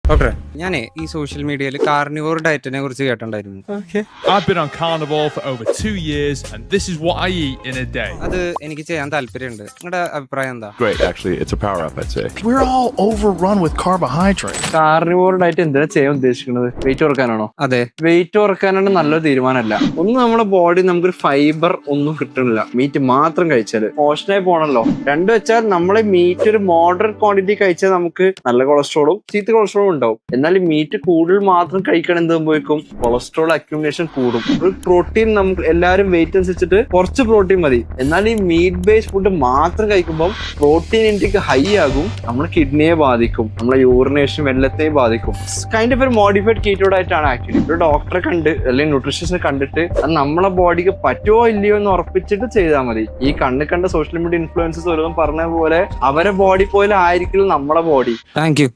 ഡോക്ടറെ ഞാനേ ഈ സോഷ്യൽ മീഡിയയിൽ കാർണിവോർ ഡയറ്റിനെ കുറിച്ച് കേട്ടിട്ടുണ്ടായിരുന്നു. I've been on carnivore for over 2 years and this is what I eat in a day. അത് എനിക്ക് ചെയ്യാൻ താല്പര്യമുണ്ട്. നിങ്ങളുടെ അഭിപ്രായം എന്താ? Great, actually, it's a power up, I'd say. We're all overrun with carbohydrates. Carnivore diet എന്തിനാ ചെയ്യാൻ ഉദ്ദേശിക്കുന്നത്? വെയിറ്റ് കുറക്കാനാണോ? അതെ, വെയിറ്റ് കുറക്കാനാണ് നല്ലൊരു തീരുമാനമല്ല. ഒന്ന് നമ്മുടെ ബോഡി നമുക്കൊരു ഫൈബർ ഒന്നും കിട്ടണില്ല മീറ്റ് മാത്രം കഴിച്ചാല്. മോഷനായി പോണല്ലോ. രണ്ട് വെച്ചാൽ നമ്മളെ മീറ്റ് ഒരു മോഡറേറ്റ് ക്വാണ്ടിറ്റി കഴിച്ചാൽ നമുക്ക് നല്ല കൊളസ്ട്രോളും ചീത്ത കൊളസ്ട്രോളും ഉണ്ടാവും. എന്നാൽ ഈ മീറ്റ് കൂടുതൽ മാത്രം കഴിക്കണം എന്ത് സംഭവിക്കും? കൊളസ്ട്രോൾ അക്യുമുലേഷൻ കൂടും. ഒരു പ്രോട്ടീൻ നമുക്ക് എല്ലാവരും വെയിറ്റ് അനുസരിച്ചിട്ട് കുറച്ച് പ്രോട്ടീൻ മതി. എന്നാൽ ഈ മീറ്റ് ബേസ്ഡ് ഫുഡ് മാത്രം കഴിക്കുമ്പോൾ പ്രോട്ടീൻ ഇൻടേക്ക് ഹൈ ആകും. നമ്മുടെ കിഡ്നിയെ ബാധിക്കും, നമ്മളെ യൂറിനേഷൻ വെള്ളത്തെ ബാധിക്കും. കൈൻഡ് ഓഫ് ഒരു മോഡിഫൈഡ് കീറ്റോ ഡയറ്റ് ആണ് ആക്ച്വലി. ഒരു ഡോക്ടറെ കണ്ട് അല്ലെങ്കിൽ ന്യൂട്രീഷനെ കണ്ടിട്ട് അത് നമ്മളെ ബോഡിക്ക് പറ്റുമോ ഇല്ലയോ എന്ന് ഉറപ്പിച്ചിട്ട് ചെയ്താൽ മതി. ഈ കണ്ട സോഷ്യൽ മീഡിയ ഇൻഫ്ലുവൻസസ് ഓരോന്നും പറഞ്ഞ പോലെ അവരെ ബോഡി പോലെ ആയിരിക്കില്ല നമ്മളെ ബോഡി. Thank you.